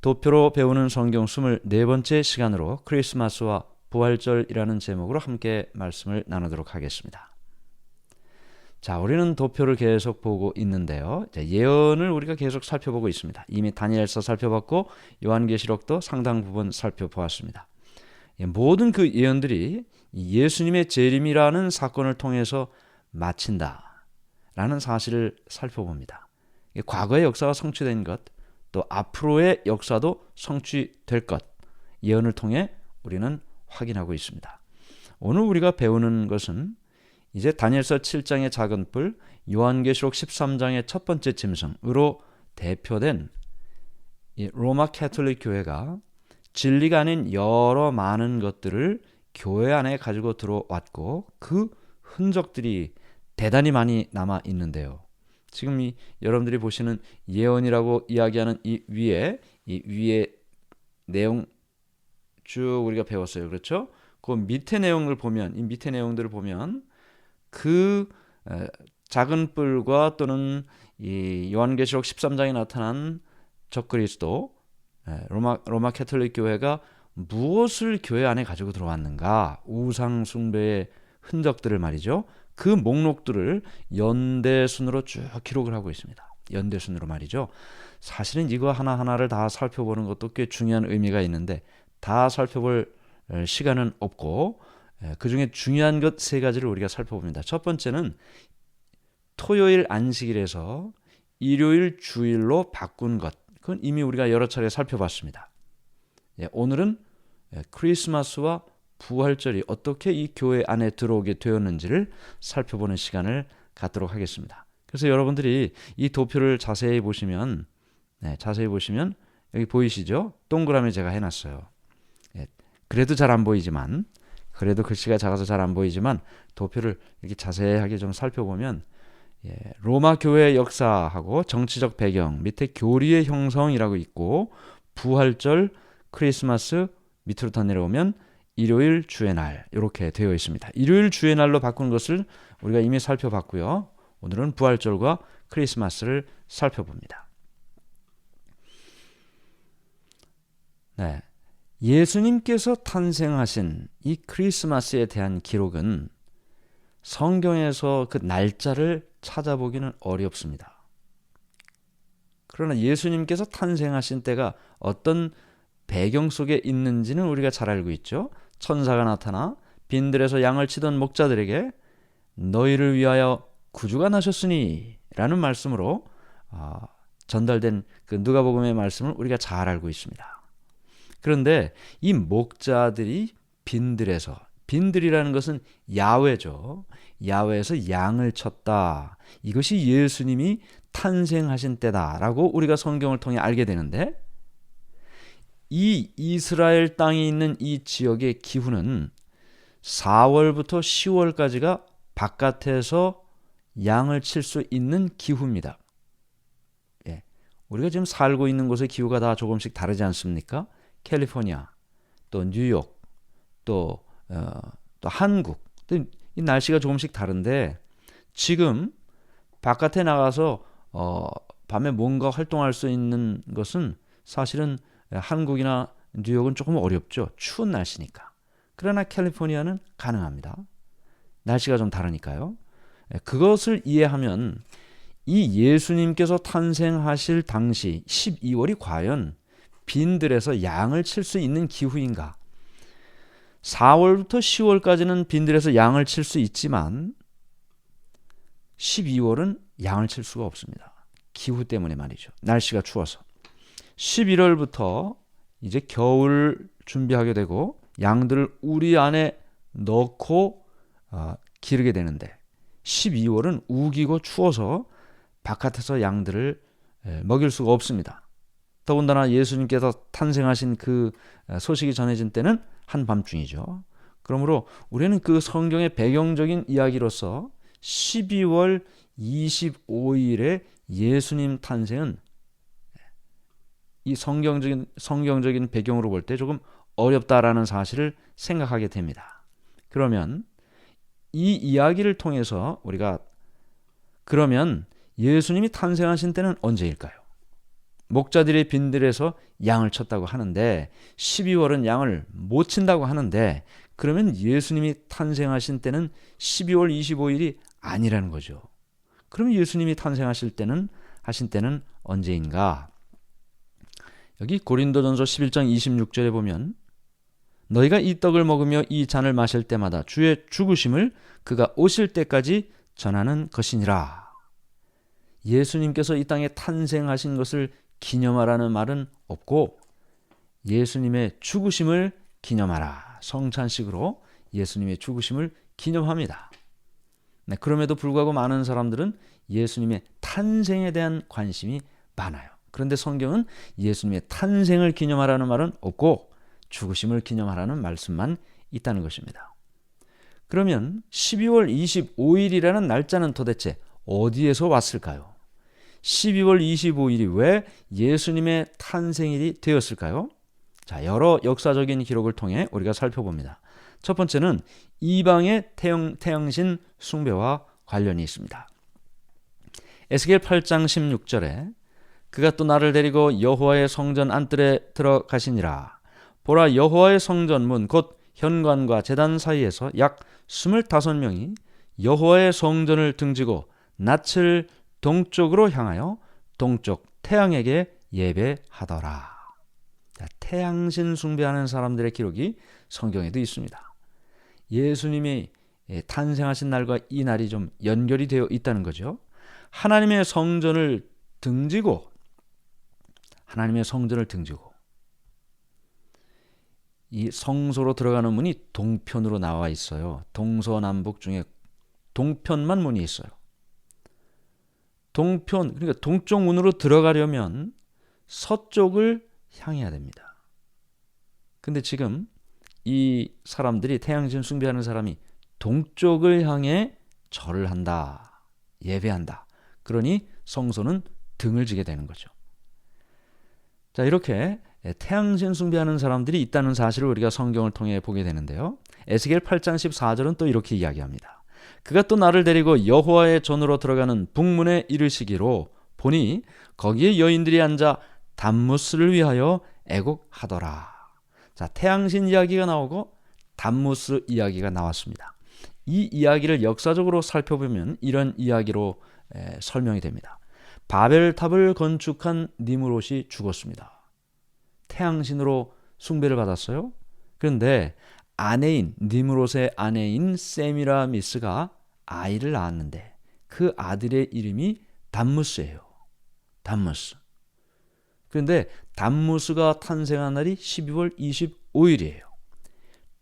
도표로 배우는 성경 24번째 시간으로 크리스마스와 부활절이라는 제목으로 함께 말씀을 나누도록 하겠습니다. 자, 우리는 도표를 계속 보고 있는데요. 예언을 우리가 계속 살펴보고 있습니다. 이미 다니엘서 살펴봤고 요한계시록도 상당 부분 살펴보았습니다. 모든 그 예언들이 예수님의 재림이라는 사건을 통해서 마친다라는 사실을 살펴봅니다. 과거의 역사가 성취된 것, 또 앞으로의 역사도 성취될 것, 예언을 통해 우리는 확인하고 있습니다. 오늘 우리가 배우는 것은 이제 다니엘서 7장의 작은 뿔, 요한계시록 13장의 첫 번째 짐승으로 대표된 이 로마 캐톨릭 교회가 진리가 아닌 여러 많은 것들을 교회 안에 가지고 들어왔고 그 흔적들이 대단히 많이 남아 있는데요. 지금 여러분들이 보시는 예언이라고 이야기하는 이 위에 내용 쭉 우리가 배웠어요. 그렇죠? 그 밑에 내용을 보면, 이 밑에 내용들을 보면 그 작은 뿔과 또는 이 요한계시록 13장에 나타난 적그리스도, 로마 캐톨릭 교회가 무엇을 교회 안에 가지고 들어왔는가, 우상 숭배의 흔적들을 말이죠. 그 목록들을 연대순으로 쭉 기록을 하고 있습니다. 연대순으로 말이죠. 사실은 이거 하나하나를 다 살펴보는 것도 꽤 중요한 의미가 있는데 다 살펴볼 시간은 없고 그 중에 중요한 것 세 가지를 우리가 살펴봅니다. 첫 번째는 토요일 안식일에서 일요일 주일로 바꾼 것. 그건 이미 우리가 여러 차례 살펴봤습니다. 오늘은 크리스마스와 부활절이 어떻게 이 교회 안에 들어오게 되었는지를 살펴보는 시간을 갖도록 하겠습니다. 그래서 여러분들이 이 도표를 자세히 보시면 여기 보이시죠? 동그라미 제가 해놨어요. 그래도 잘 안 보이지만, 그래도 글씨가 작아서 잘 안 보이지만 도표를 이렇게 자세하게 좀 살펴보면 로마 교회의 역사하고 정치적 배경, 밑에 교리의 형성이라고 있고 부활절, 크리스마스, 밑으로 더 내려오면 일요일 주의 날 이렇게 되어 있습니다. 일요일 주의 날로 바꾼 것을 우리가 이미 살펴봤고요. 오늘은 부활절과 크리스마스를 살펴봅니다. 예수님께서 탄생하신 이 크리스마스에 대한 기록은 성경에서 그 날짜를 찾아보기는 어렵습니다. 그러나 예수님께서 탄생하신 때가 어떤 배경 속에 있는지는 우리가 잘 알고 있죠. 천사가 나타나 빈들에서 양을 치던 목자들에게 너희를 위하여 구주가 나셨으니 라는 말씀으로 전달된 그 누가복음의 말씀을 우리가 잘 알고 있습니다. 그런데 이 목자들이 빈들이라는 것은 야외죠. 야외에서 양을 쳤다. 이것이 예수님이 탄생하신 때다라고 우리가 성경을 통해 알게 되는데 이 이스라엘 땅에 있는 이 지역의 기후는 4월부터 10월까지가 바깥에서 양을 칠 수 있는 기후입니다. 우리가 지금 살고 있는 곳의 기후가 다 조금씩 다르지 않습니까? 캘리포니아, 또 뉴욕, 또 한국, 이 날씨가 조금씩 다른데 지금 바깥에 나가서 밤에 뭔가 활동할 수 있는 것은 사실은 한국이나 뉴욕은 조금 어렵죠. 추운 날씨니까. 그러나 캘리포니아는 가능합니다. 날씨가 좀 다르니까요. 그것을 이해하면 이 예수님께서 탄생하실 당시 12월이 과연 빈들에서 양을 칠 수 있는 기후인가? 4월부터 10월까지는 빈들에서 양을 칠 수 있지만 12월은 양을 칠 수가 없습니다. 기후 때문에 말이죠. 날씨가 추워서. 11월부터 이제 겨울 준비하게 되고 양들을 우리 안에 넣고 기르게 되는데 12월은 우기고 추워서 바깥에서 양들을 먹일 수가 없습니다. 더군다나 예수님께서 탄생하신 그 소식이 전해진 때는 한밤중이죠. 그러므로 우리는 그 성경의 배경적인 이야기로서 12월 25일에 예수님 탄생은 이 성경적인 배경으로 볼 때 조금 어렵다라는 사실을 생각하게 됩니다. 그러면 이 이야기를 통해서 우리가 그러면 예수님이 탄생하신 때는 언제일까요? 목자들이 빈들에서 양을 쳤다고 하는데 12월은 양을 못 친다고 하는데 그러면 예수님이 탄생하신 때는 12월 25일이 아니라는 거죠. 그러면 예수님이 탄생하실 때는 하신 때는 언제인가? 여기 고린도전서 11장 26절에 보면 너희가 이 떡을 먹으며 이 잔을 마실 때마다 주의 죽으심을 그가 오실 때까지 전하는 것이니라. 예수님께서 이 땅에 탄생하신 것을 기념하라는 말은 없고 예수님의 죽으심을 기념하라. 성찬식으로 예수님의 죽으심을 기념합니다. 네, 그럼에도 불구하고 많은 사람들은 예수님의 탄생에 대한 관심이 많아요. 그런데 성경은 예수님의 탄생을 기념하라는 말은 없고 죽으심을 기념하라는 말씀만 있다는 것입니다. 그러면 12월 25일이라는 날짜는 도대체 어디에서 왔을까요? 12월 25일이 왜 예수님의 탄생일이 되었을까요? 자, 여러 역사적인 기록을 통해 우리가 살펴봅니다. 첫 번째는 이방의 태양신 숭배와 관련이 있습니다. 에스겔 8장 16절에 그가 또 나를 데리고 여호와의 성전 안뜰에 들어가시니라. 보라, 여호와의 성전 문 곧 현관과 제단 사이에서 약 25명이 여호와의 성전을 등지고 낯을 동쪽으로 향하여 동쪽 태양에게 예배하더라. 자, 태양신 숭배하는 사람들의 기록이 성경에도 있습니다. 예수님이 탄생하신 날과 이 날이 좀 연결이 되어 있다는 거죠. 하나님의 성전을 등지고 이 성소로 들어가는 문이 동편으로 나와 있어요. 동서남북 중에 동편만 문이 있어요. 동편, 그러니까 동쪽 문으로 들어가려면 서쪽을 향해야 됩니다. 근데 지금 이 사람들이 태양신 숭배하는 사람이 동쪽을 향해 절을 한다, 예배한다. 그러니 성소는 등을 지게 되는 거죠. 자, 이렇게 태양신 숭배하는 사람들이 있다는 사실을 우리가 성경을 통해 보게 되는데요. 에스겔 8장 14절은 또 이렇게 이야기합니다. 그가 또 나를 데리고 여호와의 전으로 들어가는 북문에 이르시기로 보니 거기에 여인들이 앉아 담무스를 위하여 애곡하더라. 자, 태양신 이야기가 나오고 담무스 이야기가 나왔습니다. 이 이야기를 역사적으로 살펴보면 이런 이야기로 설명이 됩니다. 바벨탑을 건축한 니므롯이 죽었습니다. 태양신으로 숭배를 받았어요. 그런데 니므롯의 아내인 세미라미스가 아이를 낳았는데 그 아들의 이름이 담무스예요. 담무스. 그런데 담무스가 탄생한 날이 12월 25일이에요.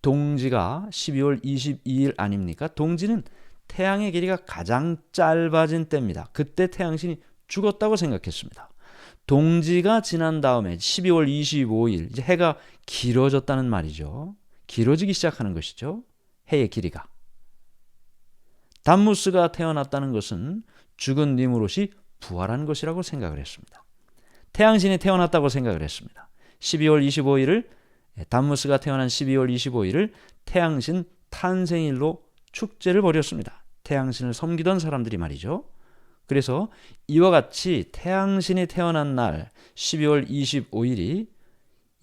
동지가 12월 22일 아닙니까? 동지는 태양의 길이가 가장 짧아진 때입니다. 그때 태양신이 죽었다고 생각했습니다. 동지가 지난 다음에 12월 25일 이제 해가 길어졌다는 말이죠. 길어지기 시작하는 것이죠. 해의 길이가. 담무스가 태어났다는 것은 죽은 니므롯이 부활한 것이라고 생각을 했습니다. 태양신이 태어났다고 생각을 했습니다. 12월 25일을 담무스가 태어난 12월 25일을 태양신 탄생일로 축제를 벌였습니다. 태양신을 섬기던 사람들이 말이죠. 그래서 이와 같이 태양신이 태어난 날 12월 25일이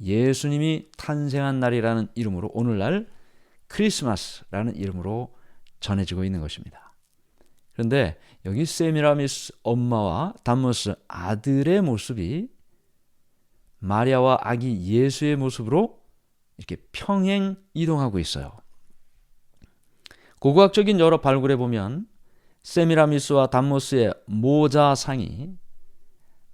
예수님이 탄생한 날이라는 이름으로 오늘날 크리스마스라는 이름으로 전해지고 있는 것입니다. 그런데 여기 세미라미스 엄마와 담무스 아들의 모습이 마리아와 아기 예수의 모습으로 이렇게 평행 이동하고 있어요. 고고학적인 여러 발굴에 보면 세미라미스와 담무스의 모자상이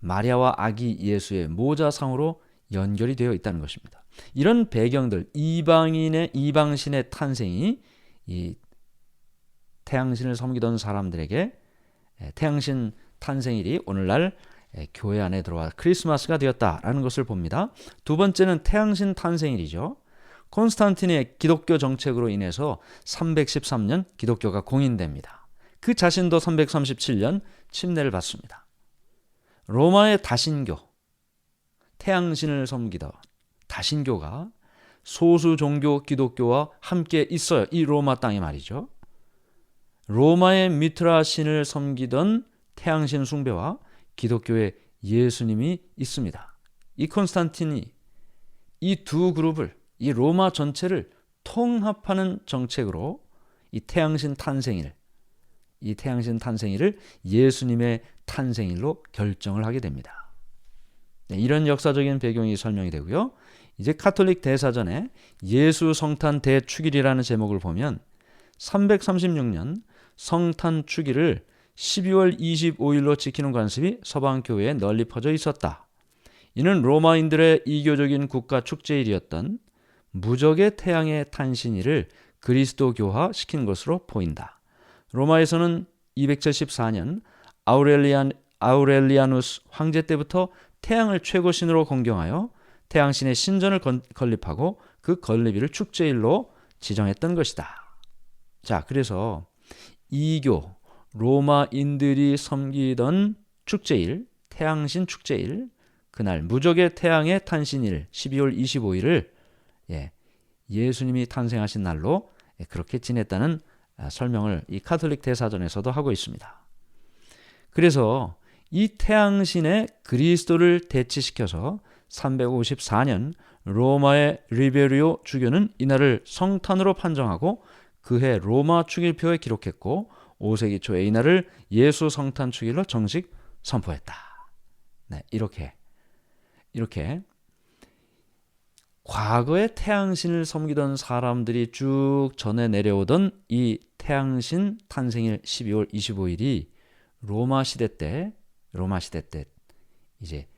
마리아와 아기 예수의 모자상으로 연결이 되어 있다는 것입니다. 이런 배경들, 이방신의 탄생이 이 태양신을 섬기던 사람들에게 태양신 탄생일이 오늘날 교회 안에 들어와 크리스마스가 되었다라는 것을 봅니다. 두 번째는 태양신 탄생일이죠. 콘스탄틴의 기독교 정책으로 인해서 313년 기독교가 공인됩니다. 그 자신도 337년 침례를 받습니다. 로마의 다신교, 태양신을 섬기던 다신교가 소수 종교 기독교와 함께 있어요. 이 로마 땅에 말이죠. 로마의 미트라 신을 섬기던 태양신 숭배와 기독교의 예수님이 있습니다. 이 콘스탄틴이 이 두 그룹을, 이 로마 전체를 통합하는 정책으로 이 태양신 탄생일을 예수님의 탄생일로 결정을 하게 됩니다. 네, 이런 역사적인 배경이 설명이 되고요. 이제 카톨릭 대사전에 예수 성탄 대축일이라는 제목을 보면 336년 성탄 축일을 12월 25일로 지키는 관습이 서방 교회에 널리 퍼져 있었다. 이는 로마인들의 이교적인 국가 축제일이었던 무적의 태양의 탄신일을 그리스도교화 시킨 것으로 보인다. 로마에서는 274년 아우렐리아누스 황제 때부터 태양을 최고신으로 공경하여 태양신의 신전을 건립하고 그 건립일을 축제일로 지정했던 것이다. 자, 그래서 이교 로마인들이 섬기던 축제일, 태양신 축제일, 그날 무적의 태양의 탄신일 12월 25일을 예수님이 탄생하신 날로 그렇게 지냈다는 설명을 이 카톨릭 대사전에서도 하고 있습니다. 그래서 이 태양신의 그리스도를 대치시켜서 354년 로마의 리베리오 주교는 이날을 성탄으로 판정하고 그해 로마 축일표에 기록했고 5세기 초에 이날을 예수 성탄 축일로 정식 선포했다. 네, 이렇게 과거에 태양신을 섬기던 사람들이 쭉 전해 내려오던 이 태양신 탄생일 12월 25일이 로마 시대 때 이제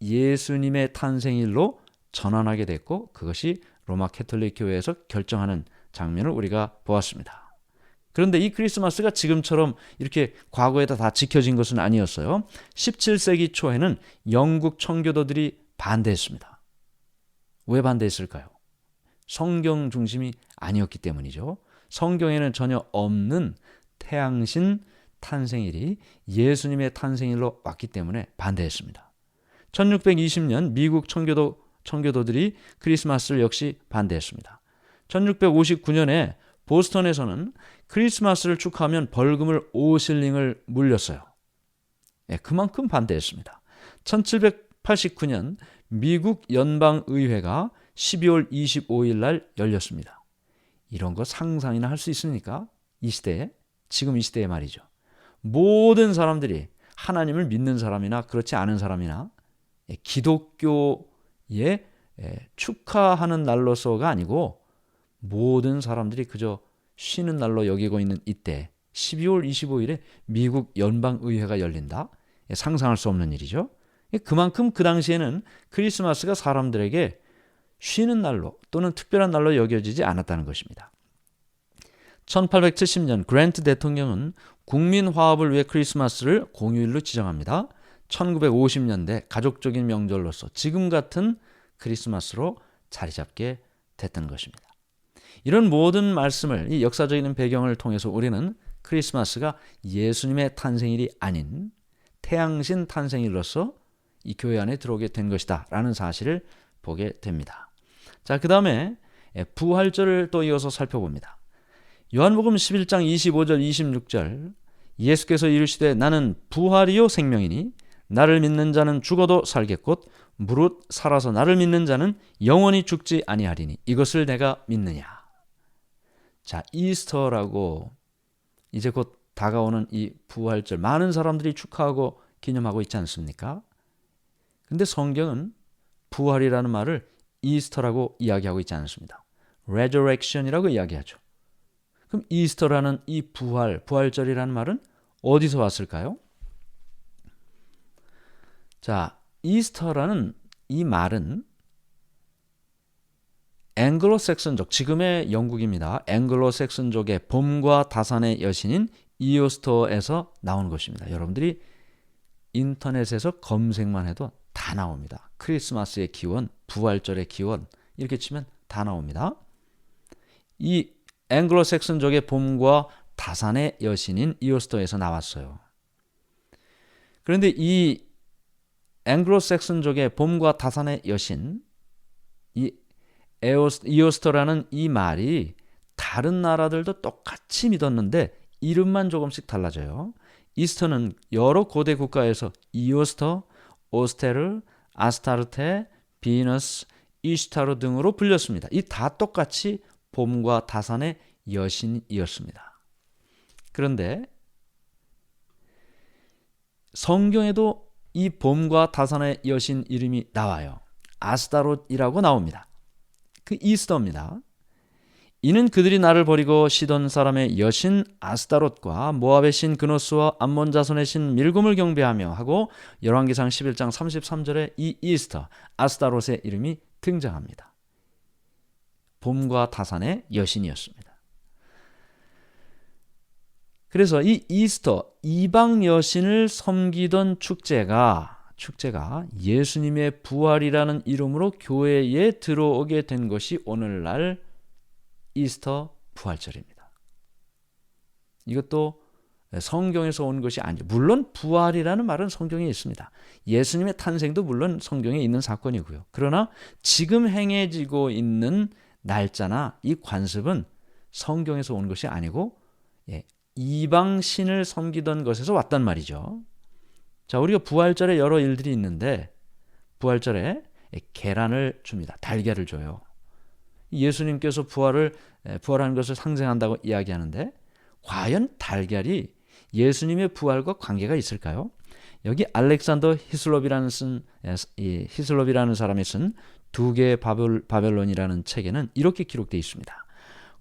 예수님의 탄생일로 전환하게 됐고 그것이 로마 캐톨릭 교회에서 결정하는 장면을 우리가 보았습니다. 그런데 이 크리스마스가 지금처럼 이렇게 과거에다 다 지켜진 것은 아니었어요. 17세기 초에는 영국 청교도들이 반대했습니다. 왜 반대했을까요? 성경 중심이 아니었기 때문이죠. 성경에는 전혀 없는 태양신 탄생일이 예수님의 탄생일로 왔기 때문에 반대했습니다. 1620년 미국 청교도들이 크리스마스를 역시 반대했습니다. 1659년에 보스턴에서는 크리스마스를 축하하면 벌금을 5실링을 물렸어요. 그만큼 반대했습니다. 1789년 미국 연방의회가 12월 25일 날 열렸습니다. 이런 거 상상이나 할 수 있습니까? 이 시대에, 지금 이 시대에 말이죠. 모든 사람들이 하나님을 믿는 사람이나 그렇지 않은 사람이나 기독교에 축하하는 날로서가 아니고 모든 사람들이 그저 쉬는 날로 여기고 있는 이때 12월 25일에 미국 연방의회가 열린다? 상상할 수 없는 일이죠. 그만큼 그 당시에는 크리스마스가 사람들에게 쉬는 날로 또는 특별한 날로 여겨지지 않았다는 것입니다. 1870년 그랜트 대통령은 국민 화합을 위해 크리스마스를 공휴일로 지정합니다. 1950년대 가족적인 명절로서 지금 같은 크리스마스로 자리 잡게 됐던 것입니다. 이런 모든 말씀을, 이 역사적인 배경을 통해서 우리는 크리스마스가 예수님의 탄생일이 아닌 태양신 탄생일로서 이 교회 안에 들어오게 된 것이다 라는 사실을 보게 됩니다. 자, 그 다음에 부활절을 또 이어서 살펴봅니다. 요한복음 11장 25절 26절 예수께서 이르시되 나는 부활이요 생명이니 나를 믿는 자는 죽어도 살겠곧 무릇 살아서 나를 믿는 자는 영원히 죽지 아니하리니 이것을 내가 믿느냐. 자, 이스터라고 이제 곧 다가오는 이 부활절 많은 사람들이 축하하고 기념하고 있지 않습니까? 근데 성경은 부활이라는 말을 이스터라고 이야기하고 있지 않습니다. resurrection이라고 이야기하죠. 그럼 이스터라는 이 부활절이라는 말은 어디서 왔을까요? 자, 이스터라는 이 말은 앵글로색슨족, 지금의 영국입니다. 앵글로색슨족의 봄과 다산의 여신인 이오스터에서 나온 것입니다. 여러분들이 인터넷에서 검색만 해도 다 나옵니다. 크리스마스의 기원, 부활절의 기원 이렇게 치면 다 나옵니다. 이 앵글로색슨족의 봄과 다산의 여신인 이오스터에서 나왔어요. 그런데 이 앵글로색슨족의 봄과 다산의 여신, 이 이오스터라는 이 말이 다른 나라들도 똑같이 믿었는데 이름만 조금씩 달라져요. 이스터는 여러 고대 국가에서 이오스터 오스테르, 아스타르테, 비너스, 이슈타르 등으로 불렸습니다. 이 다 똑같이 봄과 다산의 여신이었습니다. 그런데 성경에도 이 봄과 다산의 여신 이름이 나와요. 아스타롯이라고 나옵니다. 그 이스터입니다. 이는 그들이 나를 버리고 시돈 사람의 여신 아스타롯과 모압의 신 그노스와 암몬 자손의 신 밀곰을 경배하며 하고 열왕기상 11장 33절에 이 이스터 아스타롯의 이름이 등장합니다. 봄과 다산의 여신이었습니다. 그래서 이 이스터 이방 여신을 섬기던 축제가 예수님의 부활이라는 이름으로 교회에 들어오게 된 것이 오늘날 이스터 부활절입니다. 이것도 성경에서 온 것이 아니죠. 물론 부활이라는 말은 성경에 있습니다. 예수님의 탄생도 물론 성경에 있는 사건이고요. 그러나 지금 행해지고 있는 날짜나 이 관습은 성경에서 온 것이 아니고 이방 신을 섬기던 것에서 왔단 말이죠. 자, 우리가 부활절에 여러 일들이 있는데 부활절에 계란을 줍니다. 달걀을 줘요. 예수님께서 부활한 것을 상징한다고 이야기하는데 과연 달걀이 예수님의 부활과 관계가 있을까요? 여기 알렉산더 히슬롭이라는 사람이 쓴 두 개의 바벨론이라는 책에는 이렇게 기록되어 있습니다.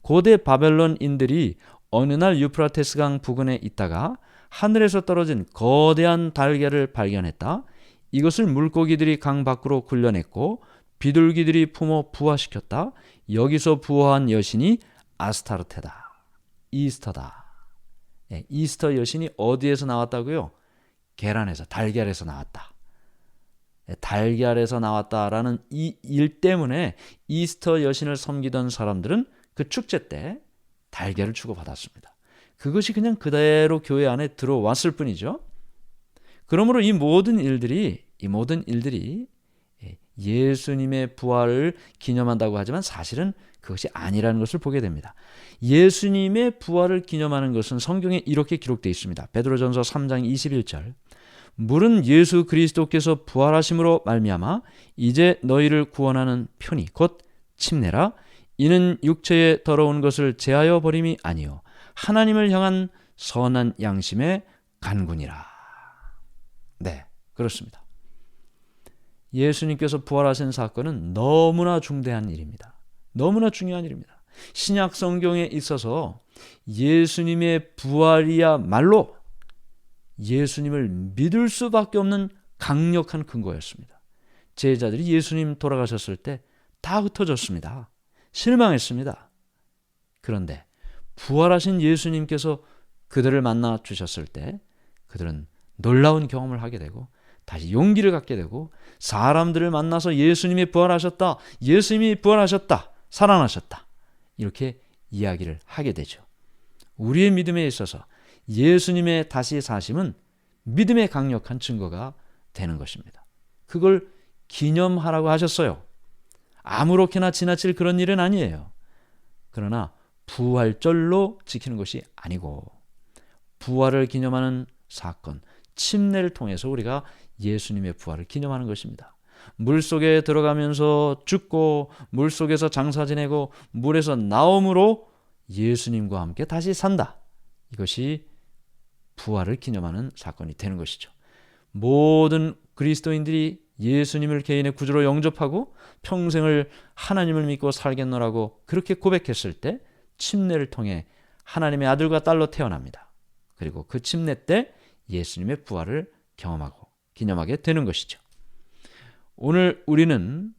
고대 바벨론인들이 어느 날 유프라테스 강 부근에 있다가 하늘에서 떨어진 거대한 달걀을 발견했다. 이것을 물고기들이 강 밖으로 굴려냈고 비둘기들이 품어 부화시켰다. 여기서 부화한 여신이 아스타르테다. 이스터다. 이스터 여신이 어디에서 나왔다고요? 계란에서, 달걀에서 나왔다. 달걀에서 나왔다라는 이 일 때문에 이스터 여신을 섬기던 사람들은 그 축제 때 달걀을 주고받았습니다. 그것이 그냥 그대로 교회 안에 들어왔을 뿐이죠. 그러므로 이 모든 일들이 예수님의 부활을 기념한다고 하지만 사실은 그것이 아니라는 것을 보게 됩니다. 예수님의 부활을 기념하는 것은 성경에 이렇게 기록되어 있습니다. 베드로전서 3장 21절 물은 예수 그리스도께서 부활하심으로 말미암아 이제 너희를 구원하는 편이 곧 침례라 이는 육체에 더러운 것을 제하여 버림이 아니요 하나님을 향한 선한 양심의 간군이라. 네, 그렇습니다. 예수님께서 부활하신 사건은 너무나 중대한 일입니다. 너무나 중요한 일입니다. 신약 성경에 있어서 예수님의 부활이야말로 예수님을 믿을 수밖에 없는 강력한 근거였습니다. 제자들이 예수님 돌아가셨을 때 다 흩어졌습니다. 실망했습니다. 그런데 부활하신 예수님께서 그들을 만나 주셨을 때 그들은 놀라운 경험을 하게 되고 다시 용기를 갖게 되고 사람들을 만나서 예수님이 부활하셨다. 예수님이 부활하셨다. 살아나셨다. 이렇게 이야기를 하게 되죠. 우리의 믿음에 있어서 예수님의 다시 사심은 믿음의 강력한 증거가 되는 것입니다. 그걸 기념하라고 하셨어요. 아무렇게나 지나칠 그런 일은 아니에요. 그러나 부활절로 지키는 것이 아니고 부활을 기념하는 사건, 침례를 통해서 우리가 예수님의 부활을 기념하는 것입니다. 물속에 들어가면서 죽고 물속에서 장사 지내고 물에서 나옴으로 예수님과 함께 다시 산다. 이것이 부활을 기념하는 사건이 되는 것이죠. 모든 그리스도인들이 예수님을 개인의 구주로 영접하고 평생을 하나님을 믿고 살겠노라고 그렇게 고백했을 때 침례를 통해 하나님의 아들과 딸로 태어납니다. 그리고 그 침례 때 예수님의 부활을 경험하고 기념하게 되는 것이죠. 오늘 우리는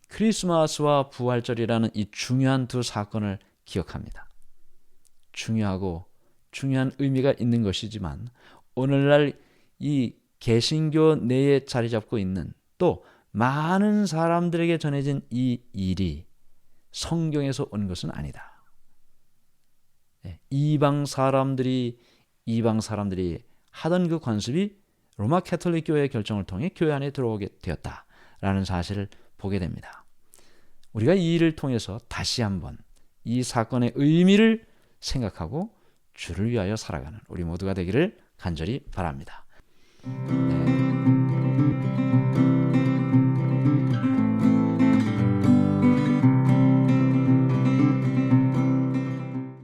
크리스마스와 부활절이라는 이 중요한 두 사건을 기억합니다. 중요하고 중요한 의미가 있는 것이지만 오늘날 이 개신교 내에 자리 잡고 있는 또 많은 사람들에게 전해진 이 일이 성경에서 온 것은 아니다. 이방 사람들이 하던 그 관습이 로마 캐톨릭 교회의 결정을 통해 교회 안에 들어오게 되었다라는 사실을 보게 됩니다. 우리가 이 일을 통해서 다시 한번 이 사건의 의미를 생각하고 주를 위하여 살아가는 우리 모두가 되기를 간절히 바랍니다.